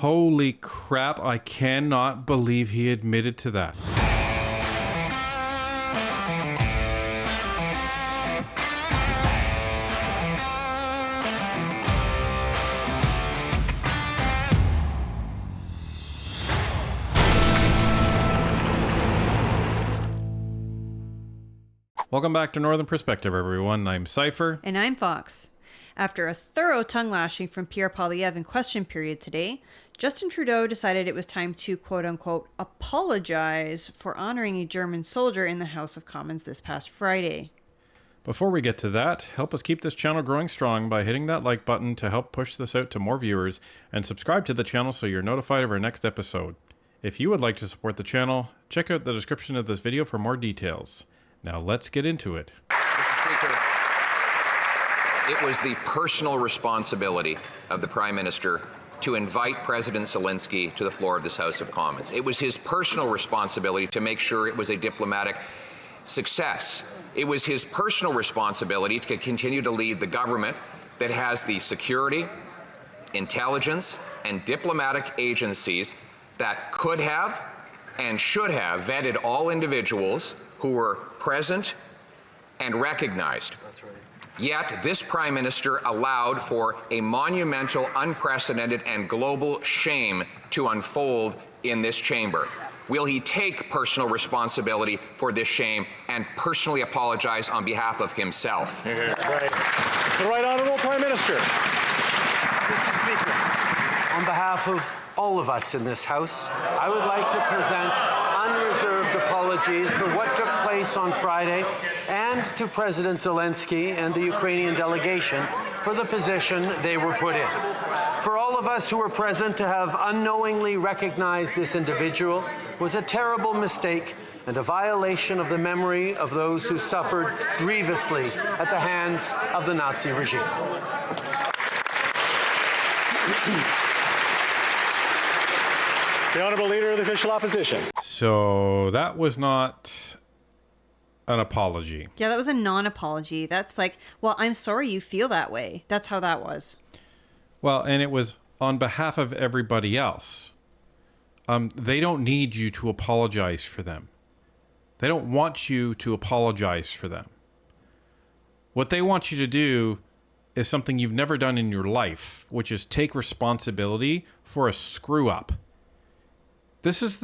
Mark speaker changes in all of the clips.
Speaker 1: Holy crap, I cannot believe he admitted to that. Welcome back to Northern Perspective, everyone. I'm Cypher.
Speaker 2: And I'm Fox. After a thorough tongue-lashing from Pierre in question period today, Justin Trudeau decided it was time to quote-unquote apologize for honoring a German soldier in the House of Commons this past Friday.
Speaker 1: Before we get to that, help us keep this channel growing strong by hitting that like button to help push this out to more viewers, and subscribe to the channel so you're notified of our next episode. If you would like to support the channel, check out the description of this video for more details. Now let's get into it.
Speaker 3: Mr. Speaker, it was the personal responsibility of the Prime Minister to invite President Zelensky to the floor of this House of Commons. It was his personal responsibility to make sure it was a diplomatic success. It was his personal responsibility to continue to lead the government that has the security, intelligence, and diplomatic agencies that could have and should have vetted all individuals who were present and recognized. That's right. Yet this Prime Minister allowed for a monumental, unprecedented, and global shame to unfold in this chamber. Will he take personal responsibility for this shame and personally apologize on behalf of himself?
Speaker 4: Right. The Right Honourable Prime Minister.
Speaker 5: Mr. Speaker, on behalf of all of us in this House, I would like to present unreserved apologies for what took place on Friday, and to President Zelensky and the Ukrainian delegation for the position they were put in. For all of us who were present to have unknowingly recognized this individual was a terrible mistake and a violation of the memory of those who suffered grievously at the hands of the Nazi regime.
Speaker 4: The Honourable Leader of the Official Opposition.
Speaker 1: So that was not an apology.
Speaker 2: Yeah, that was a non-apology. That's like, well, I'm sorry you feel that way. That's how that was.
Speaker 1: Well, and it was on behalf of everybody else. They don't need you to apologize for them. They don't want you to apologize for them. What they want you to do is something you've never done in your life, which is take responsibility for a screw up. This is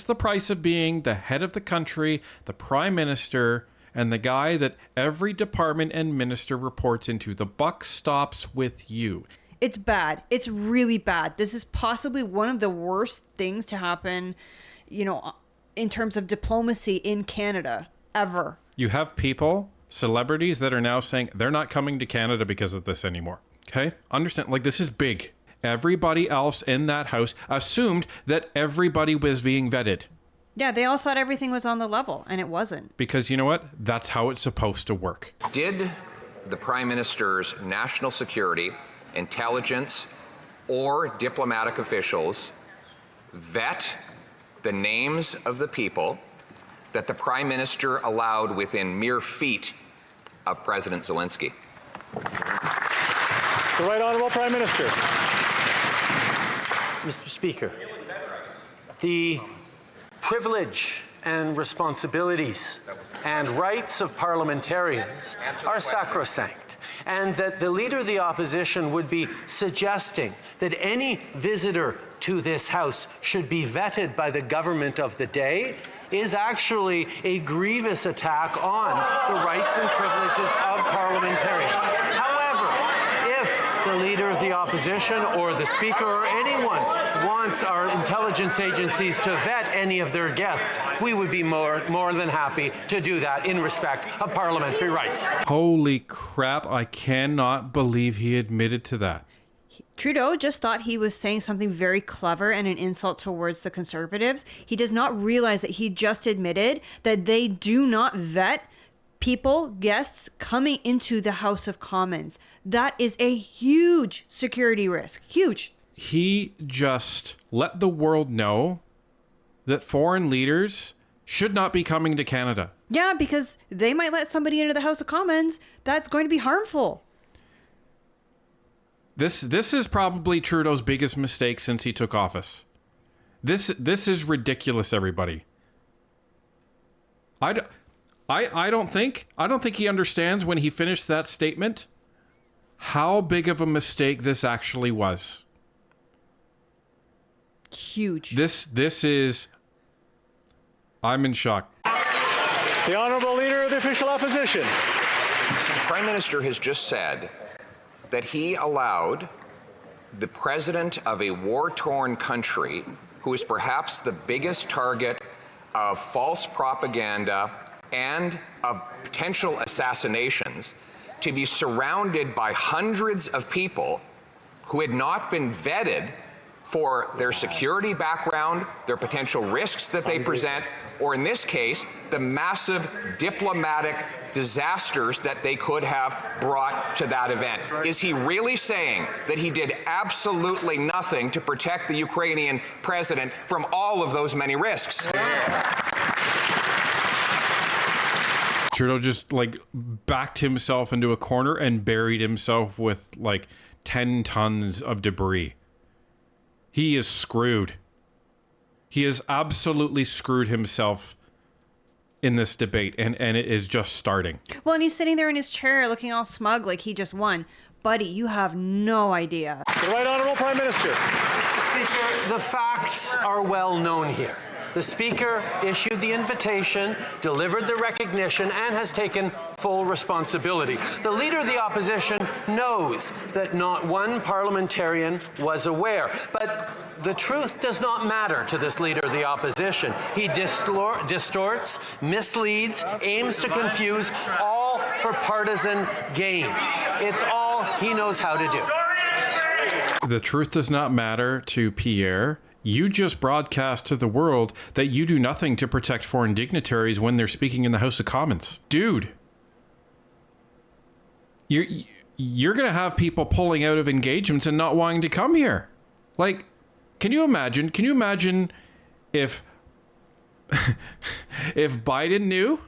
Speaker 1: the price of being the head of the country, the Prime Minister, and the guy that every department and minister reports into. The buck stops with you.
Speaker 2: It's bad. It's really bad. This is possibly one of the worst things to happen, you know, in terms of diplomacy in Canada ever.
Speaker 1: You have people, celebrities, that are now saying they're not coming to Canada because of this anymore. Okay? Understand, like, this is big. Everybody else in that house assumed that everybody was being vetted.
Speaker 2: Yeah, they all thought everything was on the level, and it wasn't.
Speaker 1: Because you know what? That's how it's supposed to work.
Speaker 3: Did the Prime Minister's national security, intelligence, or diplomatic officials vet the names of the people that the Prime Minister allowed within mere feet of President Zelensky?
Speaker 4: The Right Honourable Prime Minister.
Speaker 5: Mr. Speaker, the privilege and responsibilities and rights of parliamentarians are sacrosanct, and that the Leader of the Opposition would be suggesting that any visitor to this House should be vetted by the government of the day is actually a grievous attack on the rights and privileges of parliamentarians. However, if the Leader of the Opposition or the Speaker or anyone wants our intelligence agencies to vet any of their guests, we would be more than happy to do that in respect of parliamentary rights.
Speaker 1: Holy crap, I cannot believe he admitted to that.
Speaker 2: Trudeau just thought he was saying something very clever and an insult towards the Conservatives. He does not realize that he just admitted that they do not vet people, guests coming into the House of Commons. That is a huge security risk. Huge.
Speaker 1: He just let the world know that foreign leaders should not be coming to Canada.
Speaker 2: Yeah, because they might let somebody into the House of Commons that's going to be harmful.
Speaker 1: This is probably Trudeau's biggest mistake since he took office. This is ridiculous, everybody. I don't think he understands when he finished that statement how big of a mistake this actually was.
Speaker 2: Huge.
Speaker 1: This is... I'm in shock.
Speaker 4: The Honourable Leader of the Official Opposition.
Speaker 3: So the Prime Minister has just said that he allowed the president of a war-torn country, who is perhaps the biggest target of false propaganda and of potential assassinations, to be surrounded by hundreds of people who had not been vetted for their security background, their potential risks that they present, or in this case, the massive diplomatic disasters that they could have brought to that event. Is he really saying that he did absolutely nothing to protect the Ukrainian president from all of those many risks?
Speaker 1: Trudeau just like backed himself into a corner and buried himself with like 10 tons of debris. He is screwed. He has absolutely screwed himself in this debate, and it is just starting.
Speaker 2: Well, and he's sitting there in his chair looking all smug like he just won. Buddy, you have no idea.
Speaker 4: The Right Honourable Prime Minister.
Speaker 5: Mr. Speaker, the facts are well known here. The Speaker issued the invitation, delivered the recognition, and has taken full responsibility. The Leader of the Opposition knows that not one parliamentarian was aware. But the truth does not matter to this Leader of the Opposition. He distorts, misleads, aims to confuse, all for partisan gain. It's all he knows how to do.
Speaker 1: The truth does not matter to Pierre. You just broadcast to the world that you do nothing to protect foreign dignitaries when they're speaking in the House of Commons. Dude, you're going to have people pulling out of engagements and not wanting to come here. Like, can you imagine if if Biden knew?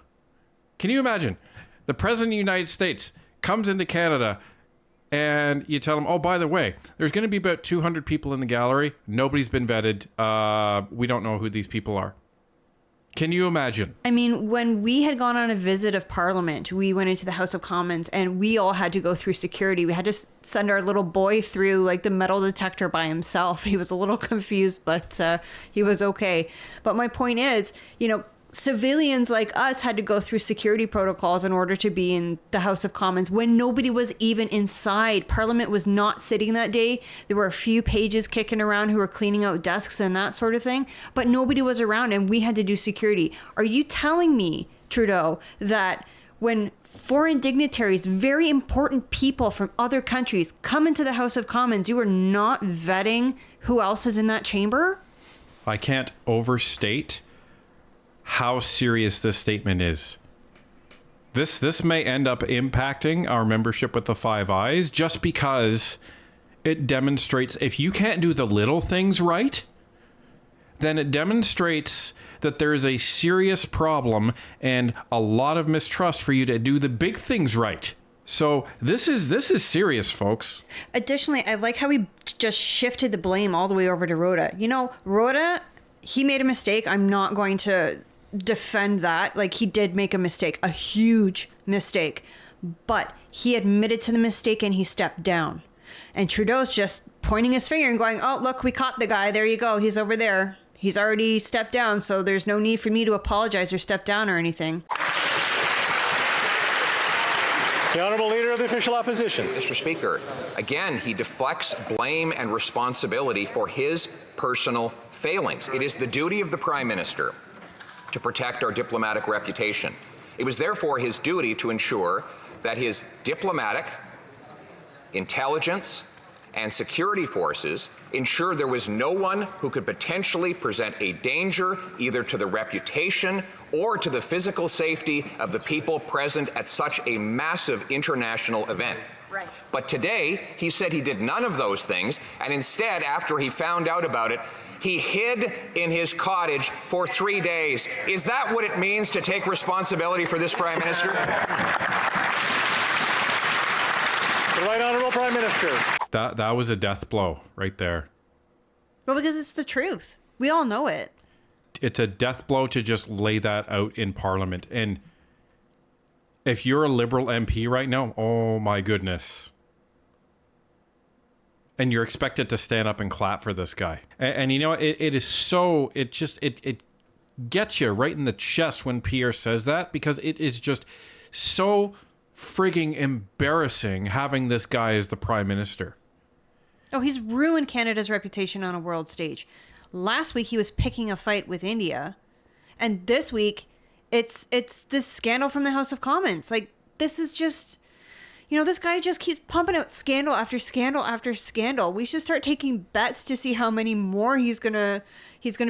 Speaker 1: Can you imagine the President of the United States comes into Canada and you tell them, oh, by the way, there's going to be about 200 people in the gallery. Nobody's been vetted. We don't know who these people are. Can you imagine?
Speaker 2: I mean, when we had gone on a visit of Parliament, we went into the House of Commons and we all had to go through security. We had to send our little boy through like the metal detector by himself. He was a little confused, but he was okay. But my point is, you know, civilians like us had to go through security protocols in order to be in the House of Commons when nobody was even inside. Parliament was not sitting that day. There were a few pages kicking around who were cleaning out desks and that sort of thing, but nobody was around and we had to do security. Are you telling me, Trudeau, that when foreign dignitaries, very important people from other countries come into the House of Commons, you are not vetting who else is in that chamber?
Speaker 1: I can't overstate how serious this statement is. This may end up impacting our membership with the Five Eyes just because it demonstrates if you can't do the little things right, then it demonstrates that there is a serious problem and a lot of mistrust for you to do the big things right. So this is serious, folks.
Speaker 2: Additionally, I like how we just shifted the blame all the way over to Rhoda. You know, Rhoda, he made a mistake. I'm not going to defend that. Like, he did make a mistake, a huge mistake, but he admitted to the mistake and he stepped down. And Trudeau's just pointing his finger and going, oh, look, we caught the guy. There you go. He's over there. He's already stepped down. So there's no need for me to apologize or step down or anything.
Speaker 4: The Honourable Leader of the Official Opposition.
Speaker 3: Mr. Speaker, again, he deflects blame and responsibility for his personal failings. It is the duty of the Prime Minister to protect our diplomatic reputation. It was therefore his duty to ensure that his diplomatic, intelligence, and security forces ensured there was no one who could potentially present a danger either to the reputation or to the physical safety of the people present at such a massive international event. Right. But today, he said he did none of those things, and instead, after he found out about it, he hid in his cottage for 3 days. Is that what it means to take responsibility for this Prime Minister?
Speaker 4: The Right Honourable Prime Minister.
Speaker 1: That was a death blow right there.
Speaker 2: Well, because it's the truth. We all know it.
Speaker 1: It's a death blow to just lay that out in Parliament. And if you're a Liberal MP right now, oh my goodness. And you're expected to stand up and clap for this guy. And you know, it is so, it gets you right in the chest when Pierre says that, because it is just so frigging embarrassing having this guy as the Prime Minister.
Speaker 2: Oh, he's ruined Canada's reputation on a world stage. Last week, he was picking a fight with India. And this week, it's this scandal from the House of Commons. Like, this is just... You know, this guy just keeps pumping out scandal after scandal after scandal. We should start taking bets to see how many more he's gonna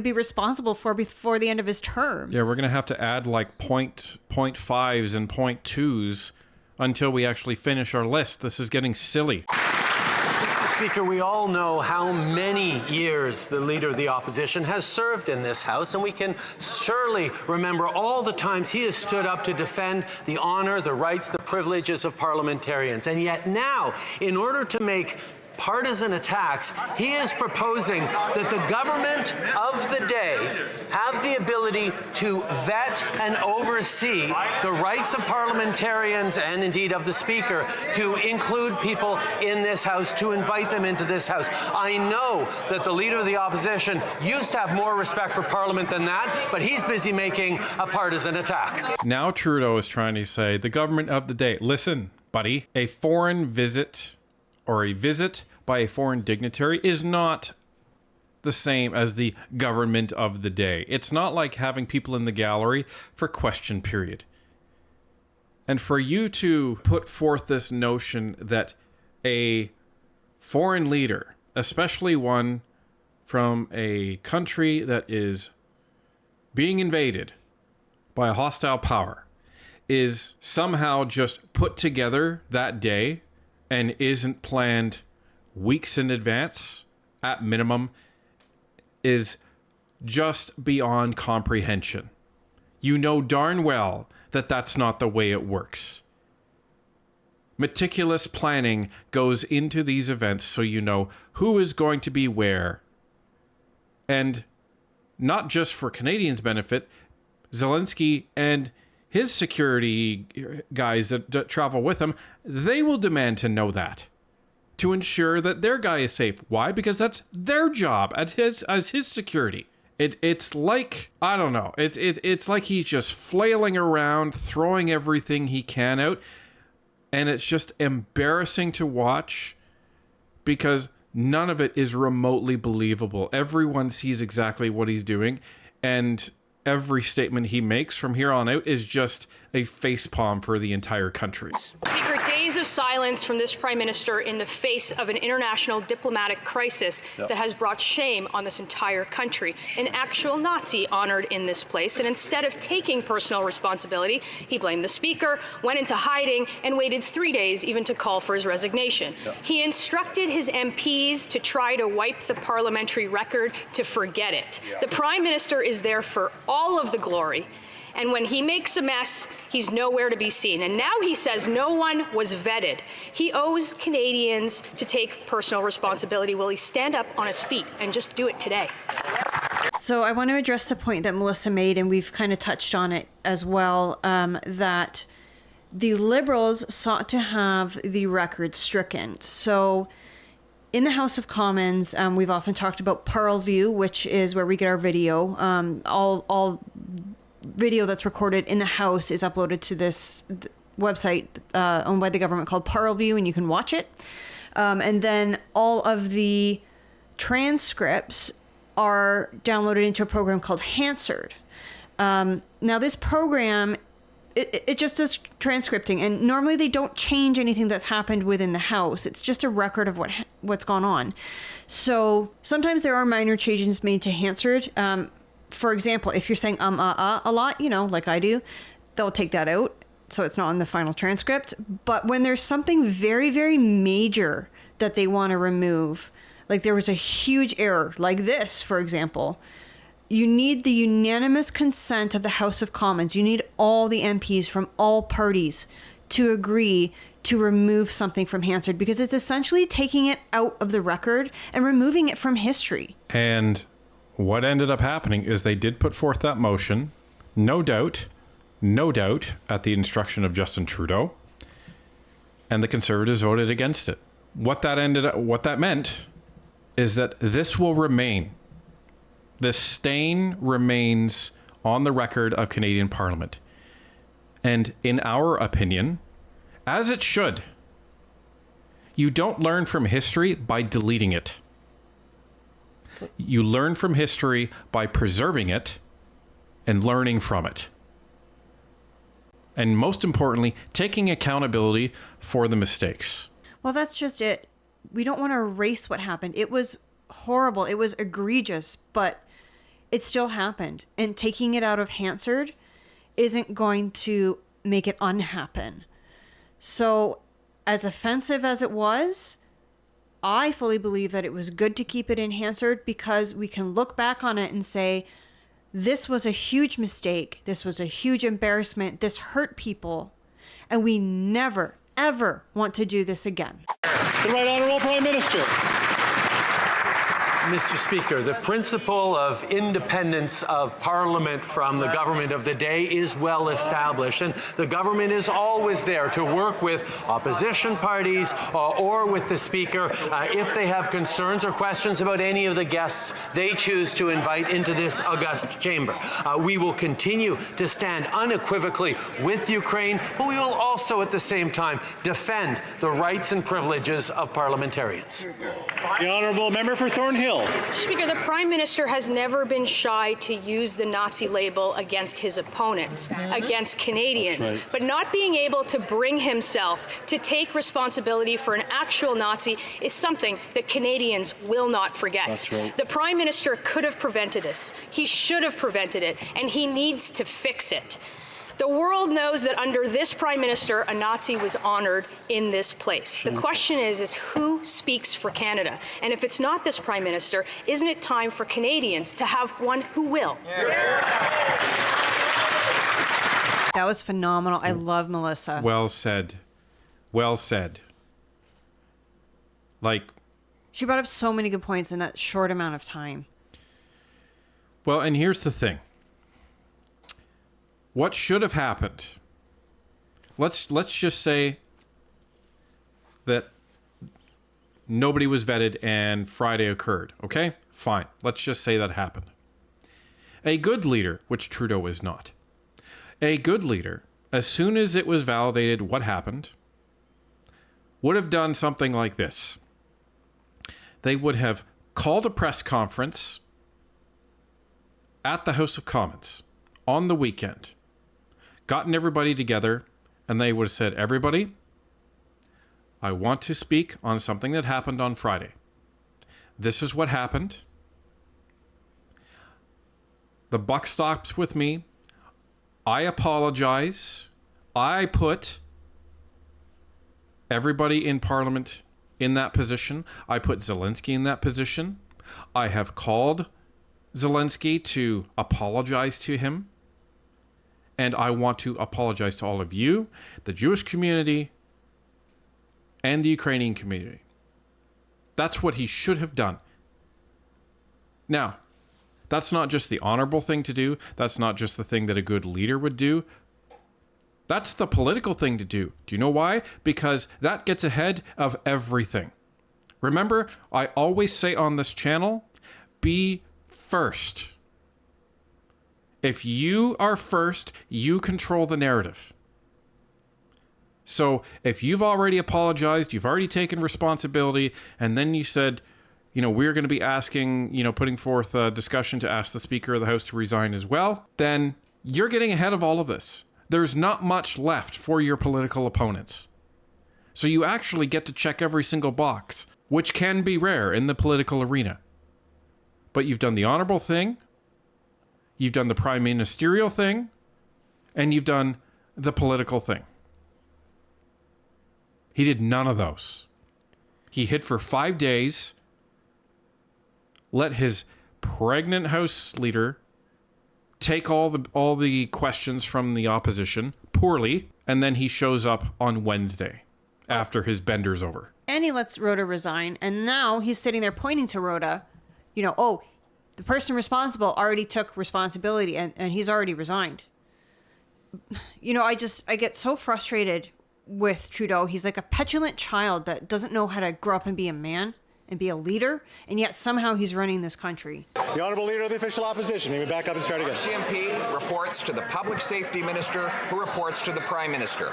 Speaker 2: be responsible for before the end of his term.
Speaker 1: Yeah, we're gonna have to add like 0.5s and 0.2s until we actually finish our list. This is getting silly.
Speaker 5: Mr. Speaker, we all know how many years the Leader of the Opposition has served in this House, and we can surely remember all the times he has stood up to defend the honour, the rights, the privileges of parliamentarians. And yet now, in order to make partisan attacks, he is proposing that the government of the day have the ability to vet and oversee the rights of parliamentarians and indeed of the Speaker to include people in this House, to invite them into this House. I know that the Leader of the Opposition used to have more respect for Parliament than that, but he's busy making a partisan attack.
Speaker 1: Now Trudeau is trying to say the government of the day. Listen, buddy, a foreign visit or a visit by a foreign dignitary is not the same as the government of the day. It's not like having people in the gallery for question period. And for you to put forth this notion that a foreign leader, especially one from a country that is being invaded by a hostile power, is somehow just put together that day and isn't planned weeks in advance, at minimum, is just beyond comprehension. You know darn well that that's not the way it works. Meticulous planning goes into these events so you know who is going to be where. And not just for Canadians' benefit, Zelensky and his security guys that travel with him, they will demand to know that, to ensure that their guy is safe. Why? Because that's their job as his security. It's like, I don't know, it's like he's just flailing around, throwing everything he can out, and it's just embarrassing to watch because none of it is remotely believable. Everyone sees exactly what he's doing, and every statement he makes from here on out is just a facepalm for the entire country.
Speaker 6: Speaker, days of silence from this Prime Minister in the face of an international diplomatic crisis that has brought shame on this entire country. An actual Nazi honored in this place, and instead of taking personal responsibility, he blamed the Speaker, went into hiding, and waited 3 days even to call for his resignation. He instructed his MPs to try to wipe the parliamentary record, to forget it. The Prime Minister is there for all of the glory. And when he makes a mess, he's nowhere to be seen. And now he says no one was vetted. He owes Canadians to take personal responsibility. Will he stand up on his feet and just do it today?
Speaker 2: So I want to address the point that Melissa made, and we've kind of touched on it as well, that the Liberals sought to have the record stricken. So in the House of Commons, we've often talked about Parleview, which is where we get our video. All video that's recorded in the House is uploaded to this website owned by the government called Parleview, and you can watch it. And then all of the transcripts are downloaded into a program called Hansard. Now, this program, it just does transcripting, and normally they don't change anything that's happened within the House. It's just a record of what's gone on. So sometimes there are minor changes made to Hansard. For example, if you're saying a lot, like I do, they'll take that out, so it's not in the final transcript. But when there's something very, very major that they want to remove, like there was a huge error, like this, for example, you need the unanimous consent of the House of Commons. You need all the MPs from all parties to agree to remove something from Hansard, because it's essentially taking it out of the record and removing it from history.
Speaker 1: And what ended up happening is they did put forth that motion, no doubt, at the instruction of Justin Trudeau, and the Conservatives voted against it. What that meant is that this will remain. This stain remains on the record of Canadian Parliament. And in our opinion, as it should, you don't learn from history by deleting it. You learn from history by preserving it and learning from it. And most importantly, taking accountability for the mistakes.
Speaker 2: Well, that's just it. We don't want to erase what happened. It was horrible. It was egregious, but it still happened. And taking it out of Hansard isn't going to make it unhappen. So, as offensive as it was, I fully believe that it was good to keep it in Hansard, because we can look back on it and say, this was a huge mistake. This was a huge embarrassment. This hurt people. And we never, ever want to do this again.
Speaker 4: The Right Honourable Prime Minister.
Speaker 5: Mr. Speaker, the principle of independence of Parliament from the government of the day is well established, and the government is always there to work with opposition parties or with the Speaker if they have concerns or questions about any of the guests they choose to invite into this august chamber. We will continue to stand unequivocally with Ukraine, but we will also at the same time defend the rights and privileges of parliamentarians.
Speaker 4: The Honourable Member for Thornhill.
Speaker 6: Speaker, the Prime Minister has never been shy to use the Nazi label against his opponents, against Canadians.
Speaker 4: Right.
Speaker 6: But not being able to bring himself to take responsibility for an actual Nazi is something that Canadians will not forget.
Speaker 4: That's right.
Speaker 6: The Prime Minister could have prevented this. He should have prevented it, and he needs to fix it. The world knows that under this Prime Minister, a Nazi was honored in this place. The question is who speaks for Canada? And if it's not this Prime Minister, isn't it time for Canadians to have one who will?
Speaker 2: That was phenomenal. I love Melissa.
Speaker 1: Well said. Well said. Like,
Speaker 2: She brought up so many good points in that short amount of time.
Speaker 1: well, and here's the thing. What should have happened? Let's just say that nobody was vetted and Friday occurred. Okay? Fine. Let's just say that happened. A good leader, which Trudeau is not. A good leader, as soon as it was validated what happened, would have done something like this. They would have called a press conference at the House of Commons on the weekend, gotten everybody together, and they would have said, everybody, I want to speak on something that happened on Friday. This is what happened. The buck stops with me. I apologize. I put everybody in Parliament in that position. I put Zelensky in that position. I have called Zelensky to apologize to him. And I want to apologize to all of you, the Jewish community, and the Ukrainian community. That's what he should have done. Now, that's not just the honorable thing to do. That's not just the thing that a good leader would do. That's the political thing to do. Do you know why? Because that gets ahead of everything. Remember, I always say on this channel, be first. If you are first, you control the narrative. So if you've already apologized, you've already taken responsibility, and then you said, we're going to be asking, putting forth a discussion to ask the Speaker of the House to resign as well, then you're getting ahead of all of this. There's not much left for your political opponents. So you actually get to check every single box, which can be rare in the political arena. But you've done the honorable thing, you've done the prime ministerial thing, and you've done the political thing. He did none of those. He hid for 5 days, let his pregnant House leader take all the questions from the opposition poorly, and then he shows up on Wednesday. after his bender's over.
Speaker 2: And he lets Rhoda resign. And now he's sitting there pointing to Rhoda, oh, the person responsible already took responsibility and he's already resigned. I get so frustrated with Trudeau. He's like a petulant child that doesn't know how to grow up and be a man and be a leader, and yet somehow he's running this country.
Speaker 4: The Honourable Leader of the Official Opposition. May we back up and start again.
Speaker 3: CMP reports to the Public Safety Minister, who reports to the Prime Minister.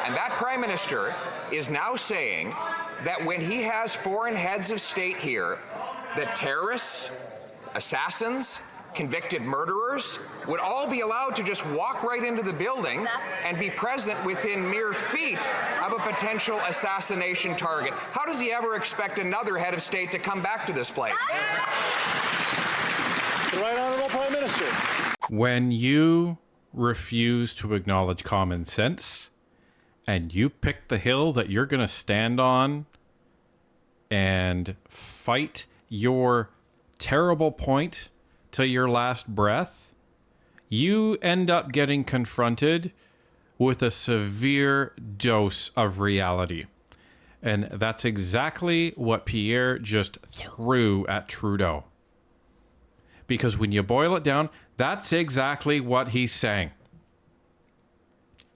Speaker 3: And that Prime Minister is now saying that when he has foreign heads of state here, that terrorists, assassins, convicted murderers would all be allowed to just walk right into the building and be present within mere feet of a potential assassination target. How does he ever expect another head of state to come back to this place?
Speaker 4: The Right Honourable Prime Minister.
Speaker 1: When you refuse to acknowledge common sense and you pick the hill that you're going to stand on and fight your terrible point to your last breath, you end up getting confronted with a severe dose of reality. And that's exactly what Pierre just threw at Trudeau. Because when you boil it down, that's exactly what he's saying.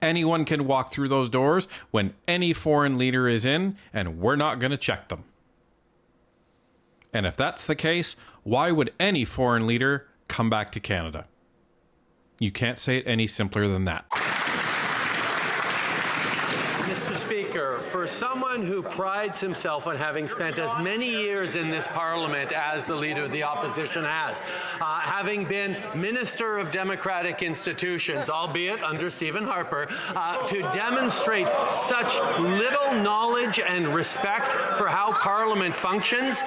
Speaker 1: Anyone can walk through those doors when any foreign leader is in, and we're not going to check them. And if that's the case, why would any foreign leader come back to Canada? You can't say it any simpler than that.
Speaker 5: Mr. Speaker, for someone who prides himself on having spent as many years in this Parliament as the Leader of the Opposition has, having been Minister of Democratic Institutions, albeit under Stephen Harper, to demonstrate such little knowledge and respect for how Parliament functions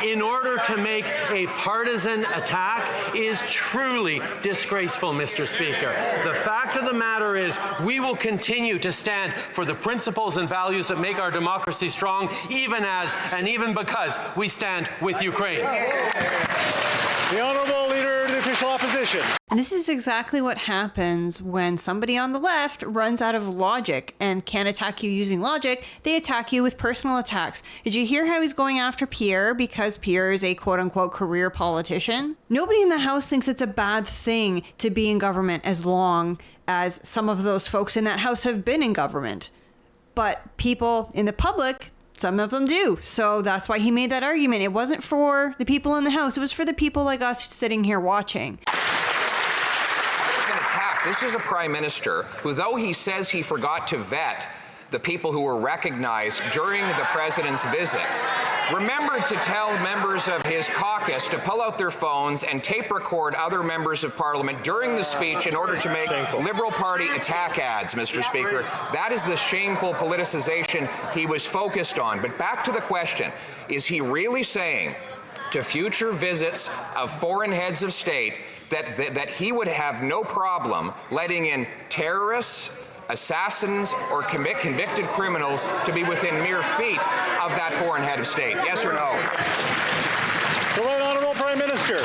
Speaker 5: in order to make a partisan attack is truly disgraceful, Mr. Speaker. The fact of the matter is we will continue to stand for the principles and values that make our democracy strong, even as and even because we stand with Ukraine.
Speaker 4: The Honourable Leader of the Official Opposition.
Speaker 2: And this is exactly what happens when somebody on the left runs out of logic and can't attack you using logic. They attack you with personal attacks. Did you hear how he's going after Pierre because Pierre is a quote-unquote career politician? Nobody in the House thinks it's a bad thing to be in government as long as some of those folks in that House have been in government. But people in the public, some of them do. So that's why he made that argument. It wasn't for the people in the House. It was for the people like us sitting here watching.
Speaker 3: This is a Prime Minister who, though he says he forgot to vet the people who were recognized during the President's visit, remembered to tell members of his caucus to pull out their phones and tape record other members of Parliament during the speech in order to make Liberal Party attack ads, Mr. Speaker. That is the shameful politicization he was focused on. But back to the question, is he really saying to future visits of foreign heads of state that he would have no problem letting in terrorists, assassins, or convicted criminals to be within mere feet of that foreign head of state? Yes or no?
Speaker 4: The Right Honourable Prime Minister.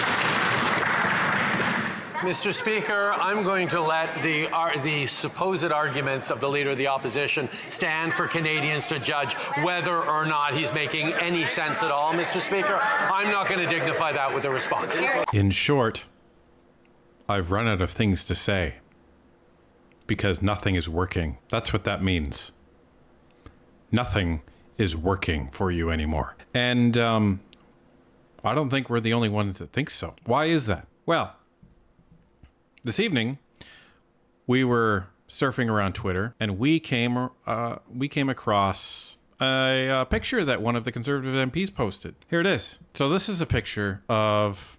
Speaker 5: Mr. Speaker, I'm going to let the supposed arguments of the Leader of the Opposition stand for Canadians to judge whether or not he's making any sense at all, Mr. Speaker. I'm not going to dignify that with a response.
Speaker 1: In short, I've run out of things to say because nothing is working. That's what that means. Nothing is working for you anymore. And I don't think we're the only ones that think so. Why is that? Well, this evening, we were surfing around Twitter, and we came across a picture that one of the Conservative MPs posted. Here it is. So this is a picture of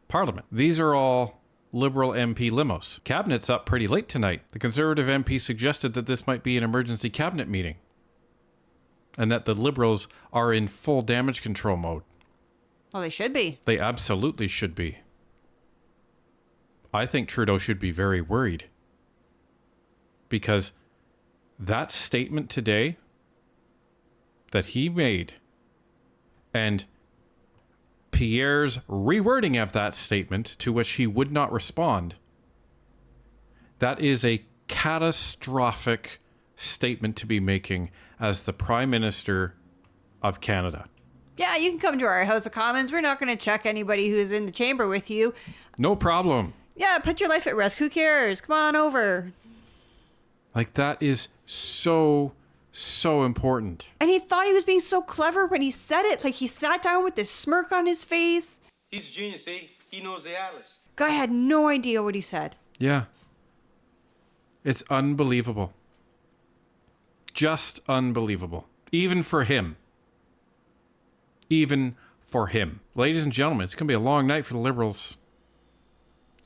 Speaker 1: Parliament. These are all Liberal MP limos. Cabinet's up pretty late tonight. The Conservative MP suggested that this might be an emergency cabinet meeting, and that the Liberals are in full damage control mode.
Speaker 2: Well, they should be.
Speaker 1: They absolutely should be. I think Trudeau should be very worried because that statement today that he made and Pierre's rewording of that statement, to which he would not respond, that is a catastrophic statement to be making as the Prime Minister of Canada.
Speaker 2: Yeah, you can come to our House of Commons. We're not going to check anybody who's in the chamber with you.
Speaker 1: No problem.
Speaker 2: Yeah, put your life at risk. Who cares? Come on over.
Speaker 1: Like, that is so important.
Speaker 2: And he thought he was being so clever when he said it. Like, he sat down with this smirk on his face.
Speaker 7: He's a genius, eh? He knows the atlas.
Speaker 2: Guy had no idea what he said.
Speaker 1: Yeah. It's unbelievable. Just unbelievable. Even for him. Even for him. Ladies and gentlemen, it's going to be a long night for the Liberals.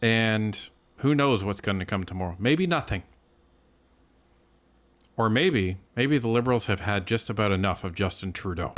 Speaker 1: And who knows what's going to come tomorrow. Maybe nothing. Or maybe the Liberals have had just about enough of Justin Trudeau.